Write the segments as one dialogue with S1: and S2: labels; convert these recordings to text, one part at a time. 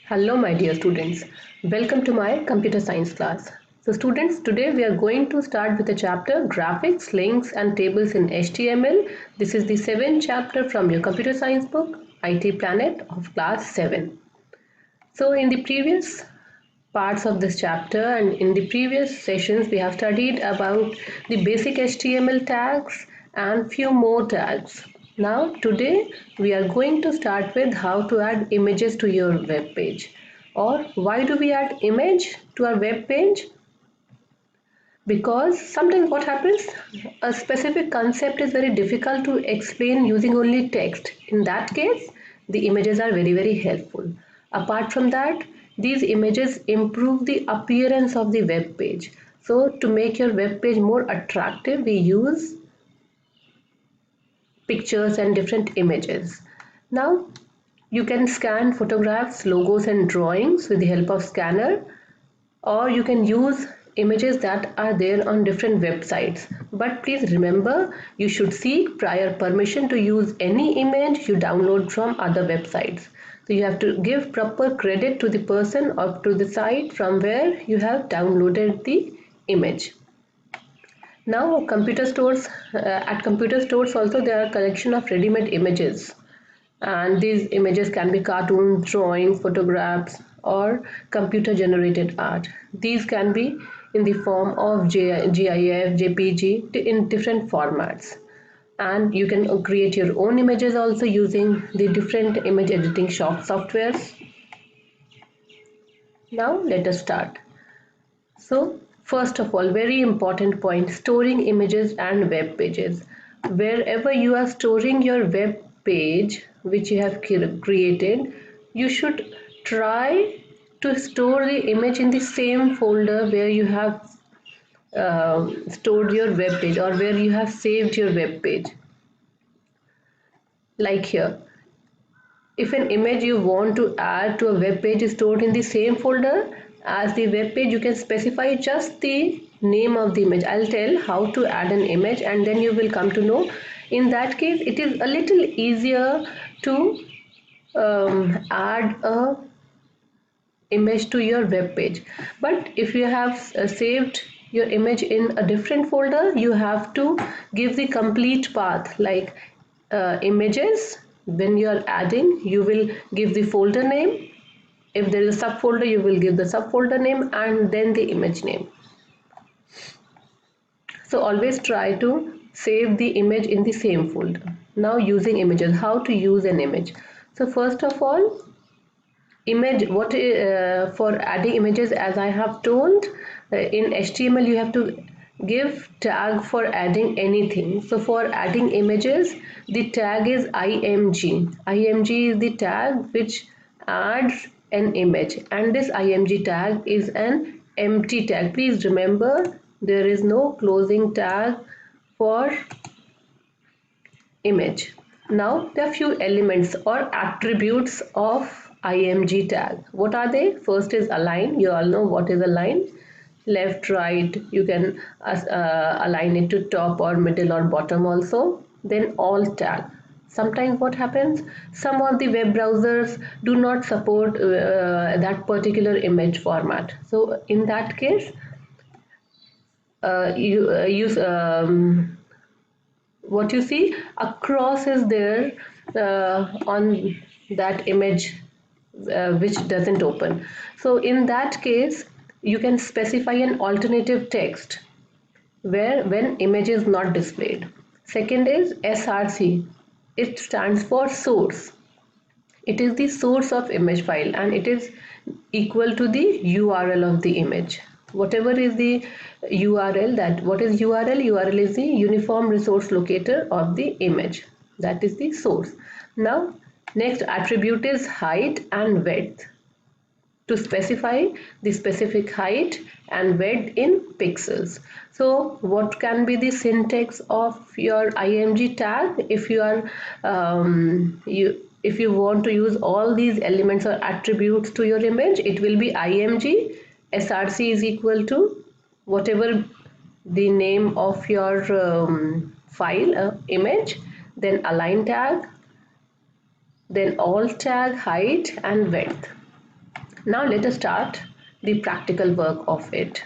S1: Hello, my dear students. Welcome to my computer science class. So, students, today we are going to start with the chapter Graphics, Links and Tables in HTML. This is the seventh chapter from your computer science book, IT Planet of class 7. So, in the previous parts of this chapter and in the previous sessions, we have studied about the basic HTML tags and few more tags. Now today we are going to start with how to add images to your web page. Or why do we add image to our web page? Because sometimes what happens, a specific concept is very difficult to explain using only text. In that case, the images are very helpful. Apart from that, these images improve the appearance of the web page. So to make your web page more attractive, we use pictures and different images. Now you can scan photographs, logos and drawings with the help of scanner, or you can use images that are there on different websites. But please remember, you should seek prior permission to use any image you download from other websites. So you have to give proper credit to the person or to the site from where you have downloaded the image. Now at computer stores also there are a collection of ready-made images, and these images can be cartoons, drawings, photographs or computer generated art. These can be in the form of GIF, JPG in different formats, and you can create your own images also using the different image editing softwares. Now let us start. So first of all, very important point, storing images and web pages. Wherever you are storing your web page which you have created, you should try to store the image in the same folder where you have stored your web page or where you have saved your web page. Like here, if an image you want to add to a web page is stored in the same folder as the web page, you can specify just the name of the image. I'll tell how to add an image and then you will come to know. In that case, it is a little easier to add a image to your web page. But if you have saved your image in a different folder, you have to give the complete path, like images. When you are adding, you will give the folder name. If there is a subfolder, you will give the subfolder name and then the image name. So always try to save the image in the same folder. Now using images, how to use an image. So first of all, image, for adding images, as I have told, in HTML you have to give tag for adding anything. So for adding images, the tag is img. Img is the tag which adds an image, and this img tag is an empty tag. Please remember, there is no closing tag for image. Now there are few elements or attributes of img tag. What are they? First is align. You all know what is align. Left, right, you can align it to top or middle or bottom also. Then alt tag. Sometimes what happens, some of the web browsers do not support that particular image format. So in that case, you use what you see, a cross is there on that image which doesn't open. So in that case, you can specify an alternative text where when image is not displayed. Second is SRC. It stands for source. It is the source of image file and it is equal to the URL of the image. Whatever is the URL, that what is URL? URL is the uniform resource locator of the image. That is the source. Now next attribute is height and width, to specify the specific height and width in pixels. So what can be the syntax of your img tag? If you are if you want to use all these elements or attributes to your image, it will be img src is equal to whatever the name of your file image, then align tag, then alt tag, height and width. Now let us start the practical work of it.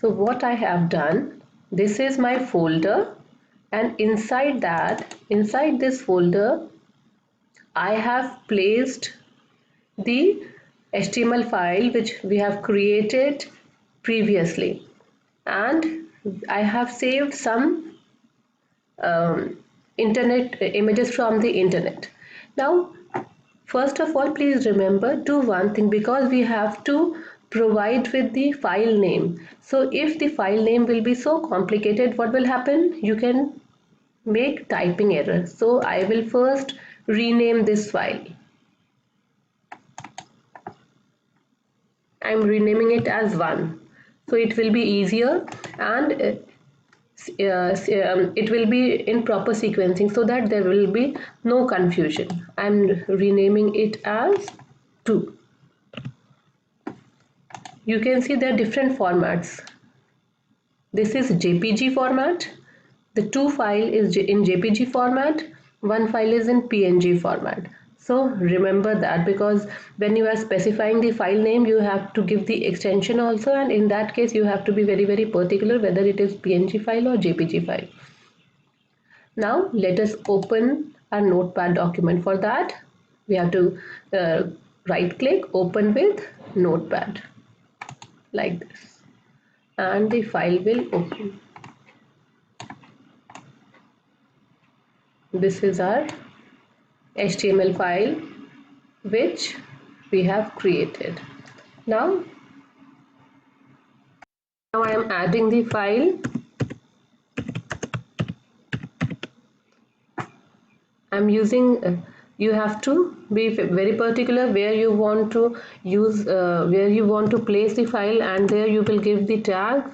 S1: So what I have done, this is my folder, and inside this folder, I have placed the HTML file which we have created previously, and I have saved some internet images from the internet. Now, first of all, please remember, do one thing, because we have to provide with the file name. So if the file name will be so complicated, what will happen? You can make typing error. So I will first rename this file. I'm renaming it as 1. So it will be easier, and it will be in proper sequencing so that there will be no confusion. I'm renaming it as 2. You can see there are different formats. This is JPG format. The 2 file is in JPG format. 1 file is in PNG format. So remember that, because when you are specifying the file name, you have to give the extension also, and in that case you have to be very, very particular whether it is PNG file or JPG file. Now let us open our notepad document. For that, we have to right click, open with notepad, like this, and the file will open. This is our HTML file which we have created. Now I am adding the file. I'm using you have to be very particular where you want to use where you want to place the file, and there you will give the tag.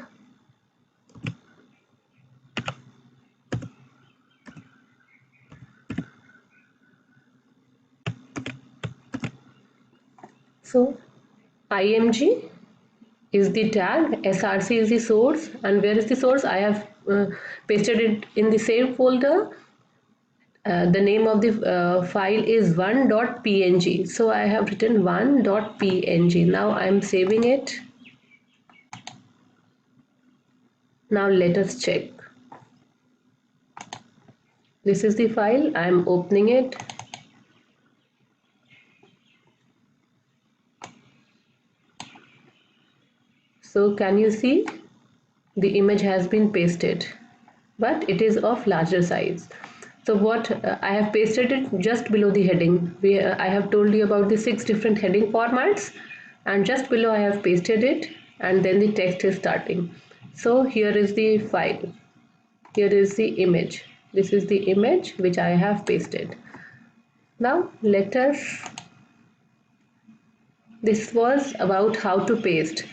S1: So img is the tag, src is the source, and where is the source? I have pasted it in the same folder. The name of the file is 1.png, so I have written 1.png. Now I am saving it. Now let us check. This is the file. I am opening it. So can you see the image has been pasted, but it is of larger size. So what I have pasted it just below the heading. I have told you about the 6 different heading formats, and just below I have pasted it, and then the text is starting. So here is the file. Here is the image. This is the image which I have pasted. Now let us. This was about how to paste.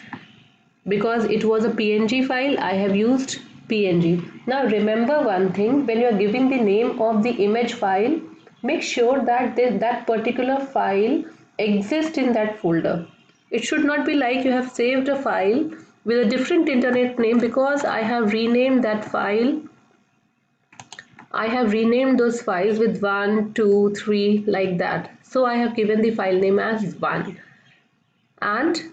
S1: Because it was a PNG file, I have used PNG. Now remember one thing, when you are giving the name of the image file, make sure that that particular file exists in that folder. It should not be like you have saved a file with a different internet name, because I have renamed that file. I have renamed those files with 1, 2, 3 like that. So I have given the file name as 1 and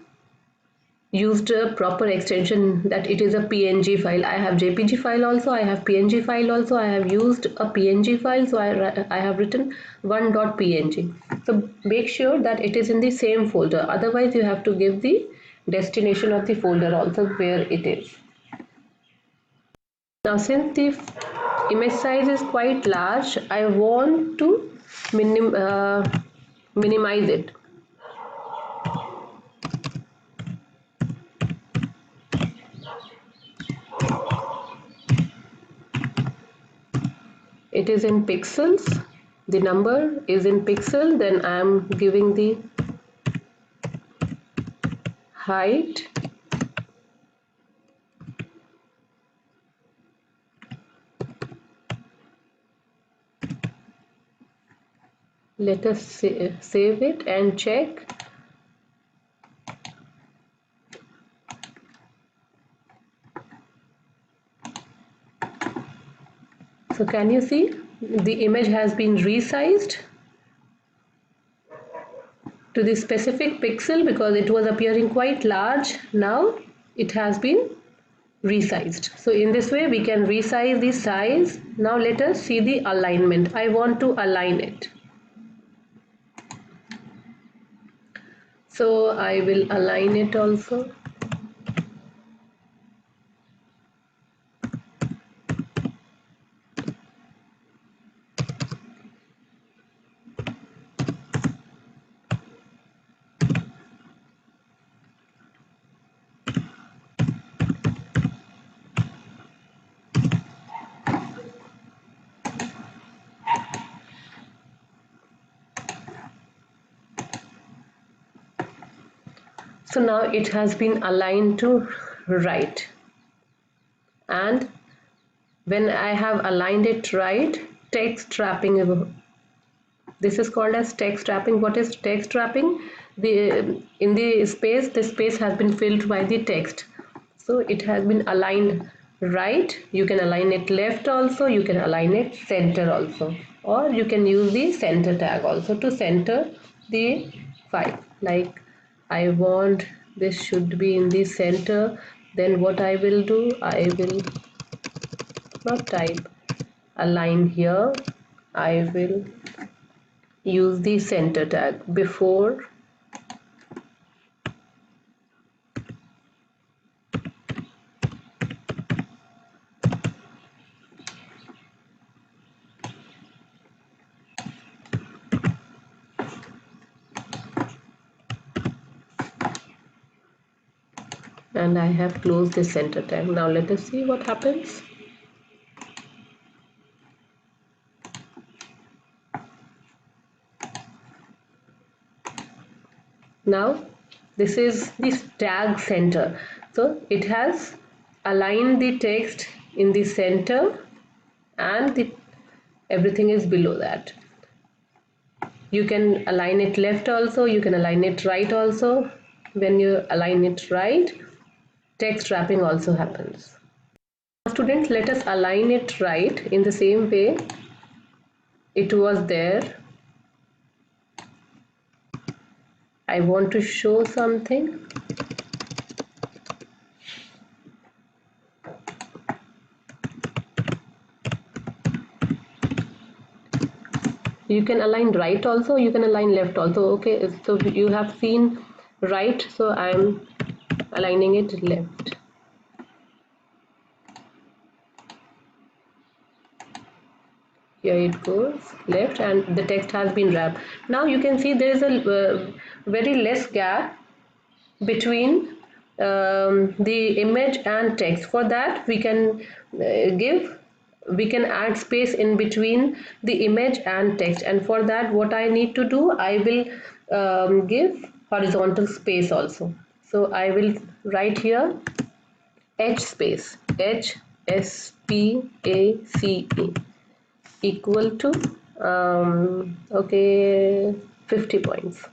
S1: used a proper extension that it is a PNG file. I have JPG file also, I have PNG file also. I have used a PNG file, so I have written 1.png. So make sure that it is in the same folder, otherwise you have to give the destination of the folder also where it is. Now since the image size is quite large, I want to minimize it. It is in pixels, the number is in pixel, then I am giving the height let us save it and check. So can you see the image has been resized? to the specific pixel because it was appearing quite large. Now it has been resized. So in this way we can resize the size. Now let us see the alignment. I want to align it. So I will align it also. So now it has been aligned to right, and when I have aligned it right, text wrapping, this is called as text wrapping. What is text wrapping? In the space has been filled by the text. So it has been aligned right. You can align it left also, you can align it center also, or you can use the center tag also to center the file. Like I want this should be in the center, then what I will do, I will not type align here, I will use the center tag before and I have closed the center tag. Now let us see what happens. Now this is this tag center. So it has aligned the text in the center and everything is below that. You can align it left also, you can align it right also. When you align it right, text wrapping also happens. Students, let us align it right in the same way it was there. I want to show something. You can align right also, you can align left also. Okay, so you have seen right, so I am aligning it left. Here it goes left and the text has been wrapped. Now you can see there is a very less gap between the image and text. For that we can add space in between the image and text, and for that what I need to do, I will give horizontal space also. So I will write here H space, HSPACE equal to okay, 50 points.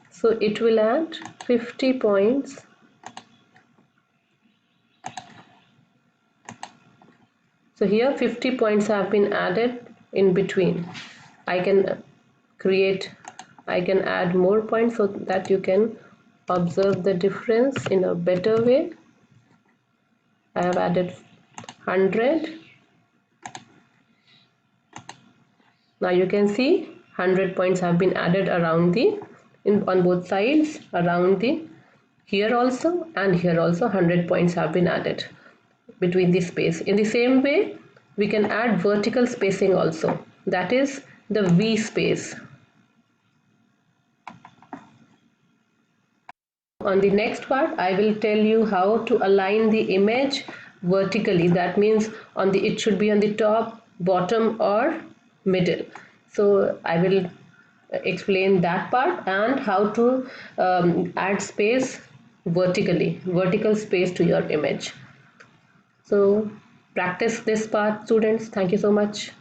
S1: So it will add 50 points. So here 50 points have been added in between. I can add more points so that you can observe the difference in a better way. I have added 100. Now you can see 100 points have been added around on both sides, around here also and here also 100 points have been added between the space. In the same way we can add vertical spacing also, that is the V space. On the next part I will tell you how to align the image vertically, that means it should be on the top, bottom or middle. So I will explain that part and how to add space vertically, vertical space to your image. So practice this part, students. Thank you so much.